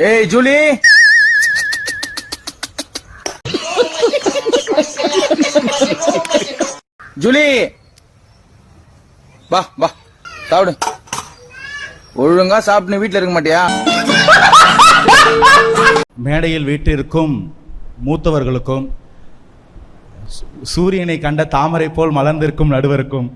ஏய் Julie, Julie வா வா சாப்பிடு. ஒழுங்கா சாப்பிட்டு வீட்டுல இருக்க மாட்டியா? மேடையில் வீட்டிற்கும் மூத்தவர்களுக்கும் சூரியனை கண்ட தாமரை போல் மலர்ந்திருக்கும் நடுவருக்கும்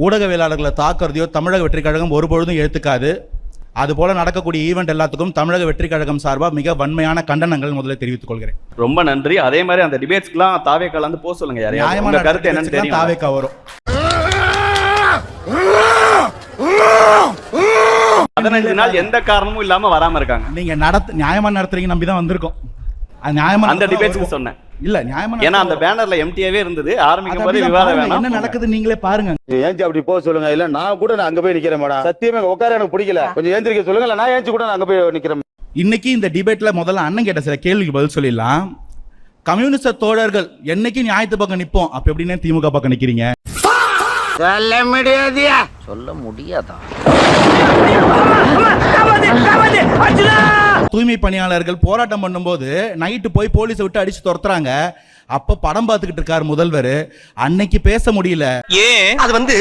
ஊடகவியலாளர்களை தாக்குறதையோ தமிழக வெற்றி கழகம் ஒருபொழுதும் ஏத்துக்காது. அது போல நடக்கக்கூடிய ஈவெண்ட் எல்லாத்துக்கும் தமிழக வெற்றி கழகம் சார்பாக மிக வன்மையான கண்டனங்கள் முதல்ல தெரிவித்துக் கொள்கிறேன். ரொம்ப நன்றி. அதே மாதிரி அந்த டிபேட்ஸ்க்குலாம் தாவேக்கால வந்து போக சொல்லுங்க. யாரையா கருத்து என்னன்னு தெரியும். தாவேக்கா வரும் 15 நாள் எந்த காரணமும் இல்லாம வராம இருக்காங்க. நீங்க நியாயமா நடத்துறீங்க நம்பி தான் வந்திருக்கோம். அது நியாயமா அந்த டிபேட்ஸ்க்கு சொன்னேன். இல்ல நியாயமா, ஏன்னா அந்த பேனர்ல எம்டிஏவே இருந்தது. ஆரம்பிக்கும் போது விவாதம் வேணாம். என்ன நடக்குது நீங்களே பாருங்க. ஏஞ்சி அப்படி போக சொல்லுங்க. இல்ல நான் கூட அங்க போய் நிக்கிறேன் மேடம். சத்தியமா உட்கார எனக்கு பிடிக்கல. கொஞ்சம் ஏந்திரிக்க சொல்லுங்க. இல்ல நான் ஏஞ்சி கூட அங்க போய் நிக்கிறேன். இன்னைக்கு இந்த டிபேட்ல முதல்ல அண்ணன் கேட்ட சில கேள்விக்கு பதில் சொல்லிடலாம். கம்யூனிஸ்ட் தோழர்கள் என்னைக்கு நியாயத்து பக்கம் நிப்போம், அப்ப எப்படின்னு திமுக பக்கம் நிக்கிறீங்க? சொல்ல முடியாதியா? சொல்ல முடியாதா? தூய்மை பணியாளர்கள் போராட்டம் பண்ணும்போது நைட்டு போய் போலீஸை விட்டு அடிச்சு துரத்துறாங்க. அப்ப படம் பார்த்துக்கிட்டு இருக்காரு முதல்வர். அன்னைக்கு பேச முடியல. ஏன் அது வந்து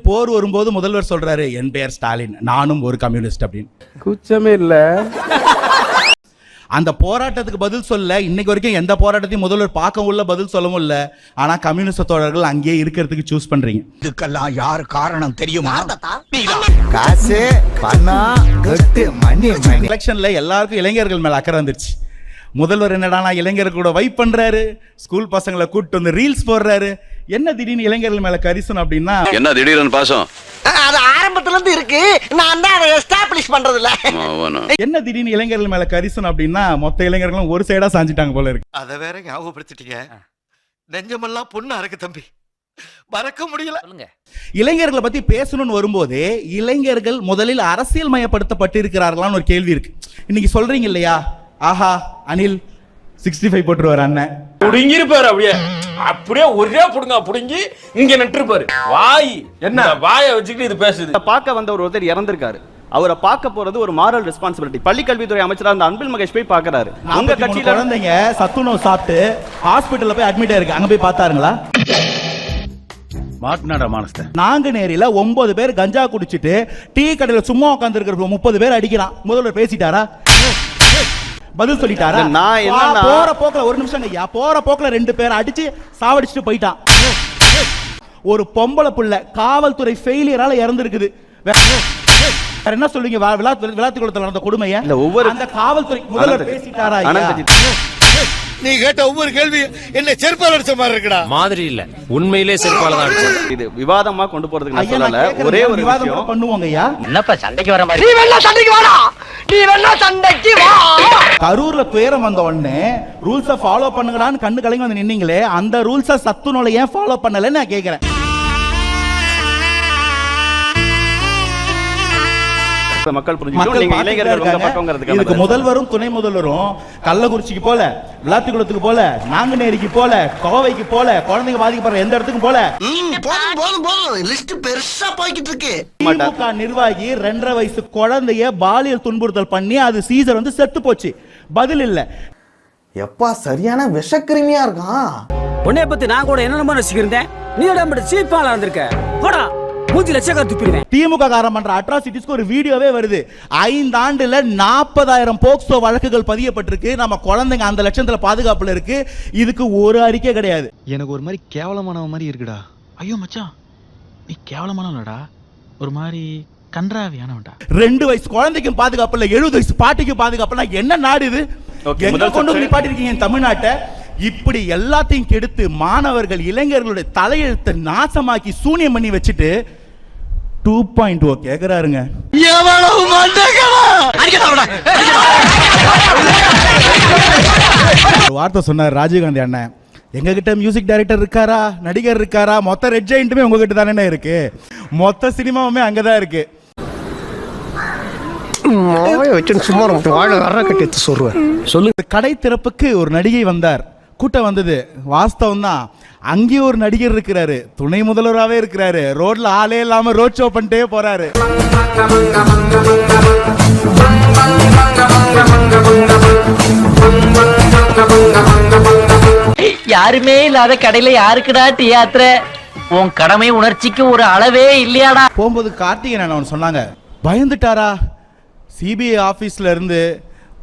போர் வரும்போது முதல்வர் சொல்றாரு, என் பெயர் ஸ்டாலின், நானும் ஒரு கம்யூனிஸ்ட் அப்படின்னு. குச்சமே இல்ல. அந்த போராட்டத்துக்கு பதில் சொல்ல இன்னைக்கு வரைக்கும் எந்த போராட்டத்தையும் முதல்வர் பார்க்க உள்ள பதில் சொல்லவும் இல்ல. ஆனா கம்யூனிஸ்ட் தோழர்கள் அங்கேயே இருக்கிறதுக்கு சூஸ் பண்றீங்க. இதுக்கெல்லாம் யார் காரணம் தெரியுமா? காசு பணம் கட்டு மணி மணி. எலெக்ஷன்ல எல்லாருக்கும் இளைஞர்கள் மேல அக்கறை வந்துருச்சு. முதல்வர் என்னடானா இளைஞர்கள் கூட வைப் பண்றாரு, ஸ்கூல் பசங்களை கூப்பிட்டு வந்து ரீல்ஸ் போடுறாரு. என்ன திடீர்னு இளைஞர்கள் மேல கரிசனம் அப்படின்னா என்ன திடீர்னு பாசம்? அது ஆரம்பத்துல இருந்து இருக்கு. நான் தான் அதை எஸ்டாப்லிஷ் பண்றது இல்ல. என்ன திடீர்னு இளைஞர்கள் மேல கரிசனம் அப்படின்னா மொத்த இளைஞர்களும் ஒரு சைடா சாஞ்சிட்டாங்க போல இருக்கு. அத வேற ஞாபகப்படுத்திட்டீங்க. நெஞ்சமெல்லாம் பொண்ணு அறக்கு தம்பி, மறக்க முடியல. இளைஞர்களை பத்தி பேசணும்னு வரும்போது இளைஞர்கள் முதலில் அரசியல் மயப்படுத்தப்பட்டு இருக்கிறார்களான்னு ஒரு கேள்வி இருக்கு. இன்னைக்கு சொல்றீங்க இல்லையா, ஆஹா அனில் 65 போட்டுருவாரு அண்ணன். புடுங்கிருப்பாரு. அப்படியே ஒரே புடுங்க புடுங்கி இங்க நட்டுருப்பாரு. வாய் என்ன வாயை வச்சுக்கிட்டு இது பேசுது. பார்க்க வந்த ஒருத்தர் இறந்திருக்காரு. அவரை பார்க்க போறது ஒரு மாரல் ரெஸ்பான்சிபிலிட்டி. பள்ளி கல்வித்துறை அமைச்சரா அந்த அன்பில் மகேஷ் போய் பார்க்கறாரு. உங்க கட்சியில குழந்தைங்க சத்துணவு சாப்பிட்டு ஹாஸ்பிடல்ல போய் அட்மிட் ஆயிருக்கு. அங்க போய் பார்த்தாருங்களா? மாட்டுனாடா மானஸ்த. நாங்குநேரியில 9 பேர் கஞ்சா குடிச்சிட்டு டீ கடையில சும்மா உட்கார்ந்து இருக்கிற 30 பேர் அடிக்கிறான். முதல்வர் பேசிட்டாரா? பதில் சொல்லிட்டாரா? நான் என்ன போற போக்குல ஒரு நிமிஷம் ஐயா, போற போக்குல 2 பேர் அடிச்சு சாவடிச்சுட்டு போயிட்டான். ஒரு பொம்பளை புள்ள காவல்துறை ஃபெயிலியரால இறந்திருக்குது. வேற என்ன சொல்லுவீங்க? விளாத்திக்குளத்துல நடந்த கொடுமையை அந்த காவல்துறை முதல்வர் பேசிட்டாரா? நீ கேட்ட ஒவ்வொரு கேள்வி என்ன செருப்பால் அடிச்ச மாதிரி இருக்குடா. மாதிரி இல்ல, உண்மையிலே செருப்பால தான் அடிச்சது. இது விவாதமா கொண்டு போறதுக்கு நான் சொல்லல. ஒரே ஒரு விவாதம் பண்ணுவோங்க ஐயா. என்னப்பா சண்டைக்கு வர மாதிரி? நீ வேணா சண்டைக்கு வாடா. நீ வேணா சண்டைக்கு வா. கரூர்ல துயரம் வந்த உடனே ரூல்ஸை ஃபாலோ பண்ணுங்கடான்னு கண்ணு கலங்கி வந்து நின்னீங்களே, அந்த ரூல்ஸை சத்துணவுல ஏன் ஃபாலோ பண்ணலன்னு நான் கேட்கிறேன். மக்கள் புரிஞ்சுக்கணும். நீங்க இளைஞர்கள் உங்க பக்கம்ங்கிறதுக்கு இதுக்கு முதல்வரும் துணை முதல்வரும் கள்ளக்குறிச்சிக்கு போல, விளாத்திக்குளத்துக்கு போல, நாங்குநேரிக்கு போல, கோவைக்கு போல, குழந்தைங்க பாதிக்கப்படுற எந்த இடத்துக்கும் போல. போதும் போதும் போதும், லிஸ்ட் பெருசா போய்கிட்டு இருக்கு. திமுக நிர்வாகி 2.5 வயசு குழந்தைய பாலியல் துன்புறுத்தல் பண்ணி அது சீசர் வந்து செத்து போச்சு. பதில் இல்ல. எப்பா சரியான விஷக்கிருமியா இருக்கான். உன்னை பத்தி நான் கூட என்ன ரசிக்கிறேன். நீ சீப்பாளா இருந்திருக்க. போடா மூஞ்சி லட்சக்கா துப்பிடுவேன். திமுக காரம் பண்ற அட்ராசிட்டிஸ்க்கு ஒரு வீடியோவே வருது. 5 ஆண்டுல 40,000 போக்சோ வழக்குகள் பதியப்பட்டிருக்கு. நம்ம குழந்தைங்க அந்த லட்சத்துல பாதுகாப்புல இருக்கு. இதுக்கு ஒரு அறிக்கை கிடையாது. எனக்கு ஒரு மாதிரி கேவலமான மாதிரி இருக்குடா. ஐயோ மச்சான், நீ கேவலமானடா, ஒரு மாதிரி கன்றாவியானவன்டா. 2 வயசு குழந்தைக்கும் பாதுகாப்பு இல்ல, 70 வயசு பாட்டிக்கும் பாதுகாப்பு இல்ல. என்ன நாடு இது? எங்க கொண்டு நிப்பாட்டி இருக்கீங்க தமிழ்நாட்டை? இப்படி எல்லாத்தையும் கெடுத்து மாணவர்கள் இளைஞர்களுடைய தலையெழுத்தை நாசமாக்கி சூனியம் பண்ணி வச்சுட்டு 2.0 கேக்குறாருங்க. ஒரு வார்த்தை சொன்னார் ராஜீவ்காந்தி அண்ணன், எங்க கிட்ட மியூசிக் டைரக்டர் இருக்காரா, நடிகர் இருக்காரா? மொத்த ரெட் ஜெயிண்ட்டுமே உங்ககிட்ட தானே இருக்கு. மொத்த சினிமாவுமே அங்கதான் இருக்கு. சொல்லு. கடை திறப்புக்கு ஒரு நடிகை வந்தார். கூட்டம் வந்தது வாஸ்தவம் தான். அங்கேயும் ஒரு நடிகர் இருக்கிறாரு, துணை முதல்வராகவே இருக்கிறாரு, ரோட்ல ஆளே இல்லாம ரோட் ஷோ பண்ணிட்டே போறாரு. யாருமே இல்லாத கடையில யாருக்குடா தியாத்திர? உன் கடமை உணர்ச்சிக்கு ஒரு அளவே இல்லையாடா? போகும்போது கார்த்திகேயன் அவன் சொன்னாங்க, பயந்துட்டாரா? சிபிஐ ஆபீஸ்ல இருந்து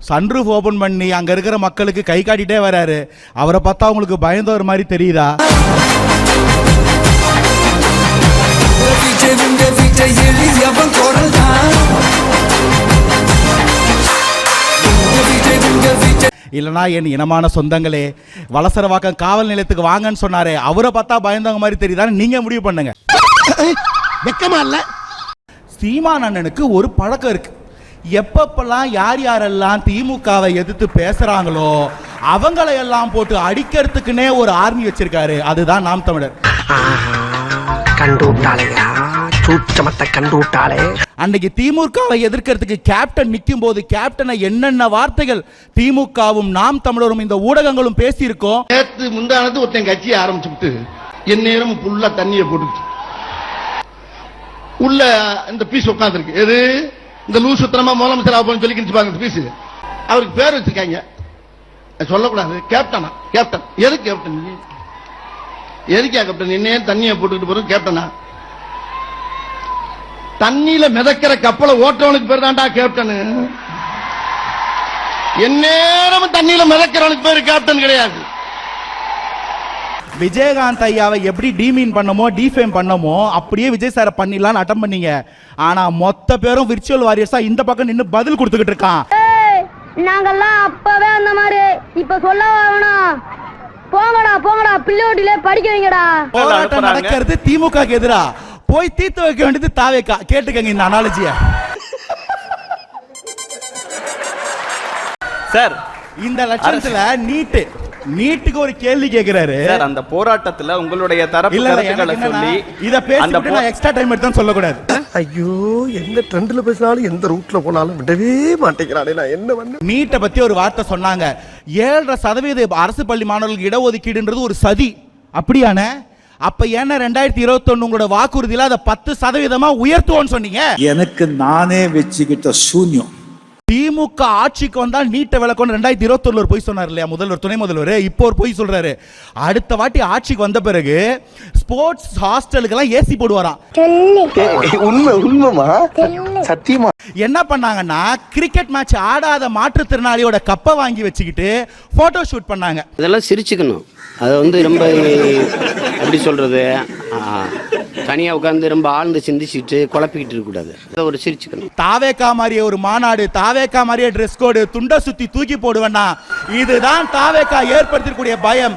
சன்ரூஃப் ஓபன் பண்ணி அங்க இருக்கிற மக்களுக்கு கை காட்டிட்டே வராரு. அவரை பார்த்தா உங்களுக்கு பயந்தவர் மாதிரி தெரியுதா? இல்லனா என் இனமான சொந்தங்களே, வலசரவாக்கம் காவல் நிலையத்துக்கு வாங்கன்னு சொன்னாரே, அவரை பார்த்தா பயந்தவங்க மாதிரி தெரியுதான்னு நீங்க முடிவு பண்ணுங்க. வெக்கமா இல்ல? சீமான் அண்ணனுக்கு ஒரு பழக்கம் இருக்கு. எப்பப்பெல்லாம் யார் யாரெல்லாம் திமுகவை எதிர்த்து பேசுறாங்களோ அவங்களை எல்லாம் போட்டு அடிக்கிறதுக்குன்னே ஒரு ஆர்மி வச்சிருக்காரு. அதுதான் நாம் தமிழர். கண்டு விட்டாளையா, சூச்சமத்தை கண்டு விட்டாளே. அன்னைக்கு திமுகவை எதிர்க்கிறதுக்கு கேப்டன் நிற்கும் போது கேப்டனை என்னென்ன வார்த்தைகள் திமுகவும் நாம் தமிழரும் இந்த ஊடகங்களும் பேசியிருக்கோம். நேற்று முந்தானது ஒருத்தன் கட்சியை ஆரம்பிச்சுட்டு என் நேரம் ஃபுல்லா தண்ணியை போட்டு உள்ள இந்த பீஸ் உட்காந்துருக்கு. எது இந்த லூசு சுத்தனமா முதலமைச்சர் ஆகணும்னு சொல்லி பாருங்க பீஸ். அவருக்கு பேர் வச்சிருக்காங்க, சொல்லக்கூடாது. கேப்டனா? கேப்டன் எது கேப்டன்? எதுக்கா கேப்டன்? என்ன தண்ணியை போட்டுக்கிட்டு போறோம் கேப்டனா? தண்ணியில மிதக்கிற கப்பலை ஓட்டுறவனுக்கு பேர் தான்டா கேப்டன். எந்நேரமும் தண்ணியில மிதக்கிறவனுக்கு பேர் கேப்டன் கிடையாது. விஜயகாந்த் ஐயாவை எப்படி டீமீன் பண்ணமோ டிஃபேம் பண்ணமோ அப்படியே விஜய் சாரை பண்ணிடலாம்னு அட்டம் பண்ணீங்க. ஆனா மொத்த பேரும் விர்ச்சுவல் வாரியர்ஸா இந்த பக்கம் நின்னு பதில் கொடுத்துக்கிட்டு இருக்கான். நாங்கெல்லாம் அப்பவே அந்த மாதிரி இப்ப சொல்ல வேணாம். போங்கடா போங்கடா, பிள்ளையோட்டிலே படிக்க வைங்கடா. போராட்டம் நடக்கிறது திமுகக்கு எதிரா, போய் தீர்த்து வைக்க வேண்டியது தாவேக்கா. கேட்டுக்கங்க இந்த அனாலஜிய. சார் இந்த லட்சணத்துல நீட்டுக்கு ஒரு கேள்வி கேக்குறாரு சார். அந்த போராட்டத்துல உங்களுடைய தரப்பு கருத்துக்களை சொல்லி இத பேசிட்டு நான் எக்ஸ்ட்ரா டைம் எடுத்து சொல்ல கூடாது. ஐயோ, எந்த ட்ரெண்ட்ல பேசினாலும் எந்த ரூட்ல போனாலும் விடவே மாட்டேங்கிறானே, நான் என்ன பண்ண? நீட்டை பத்தி ஒரு வார்த்தை சொன்னாங்க. 7.5% அரசு பள்ளி மாணவர்களுக்கு இடஒதுக்கீடுன்றது ஒரு சதி. அப்படியான அப்ப என்ன 2021 உங்களோட வாக்குறுதியில அதை 10% உயர்த்துவோம்னு சொன்னீங்க. எனக்கு நானே வச்சுக்கிட்ட சூன்யம். திமுக ஆட்சிக்கு வந்தால் நீட்டை விளக்கணும் 2021 போய் சொன்னார் இல்லையா முதல்வர், துணை முதல்வர். இப்போ ஒரு போய் சொல்றாரு. அடுத்த வாட்டி ஆட்சிக்கு வந்த பிறகு ஸ்போர்ட்ஸ் ஹாஸ்டலுக்கெல்லாம் ஏசி போடுவாராம். உண்மைமா? சத்தியமா? என்ன பண்ணாங்கன்னா கிரிக்கெட் மேட்ச் ஆடாத மாற்றுத்திறனாளியோட கப்பை வாங்கி வச்சுக்கிட்டு போட்டோ ஷூட் பண்ணாங்க. இதெல்லாம் சிரிச்சுக்கணும். அது வந்து ரொம்ப எப்படி சொல்றது, தனியா உட்கார்ந்து ரொம்ப ஆழ்ந்து சிந்திச்சுட்டு குழப்பிக்கிட்டு இருக்க கூடாது. அதை ஒரு சிரிச்சுக்கணும். தாவேக்கா மாதிரியே ஒரு மாநாடு, தாவேக்கா மாதிரியே ட்ரெஸ் கோடு, துண்டை சுத்தி தூக்கி போடுவேன்னா இதுதான் தாவேக்கா ஏற்படுத்தக்கூடிய பயம்.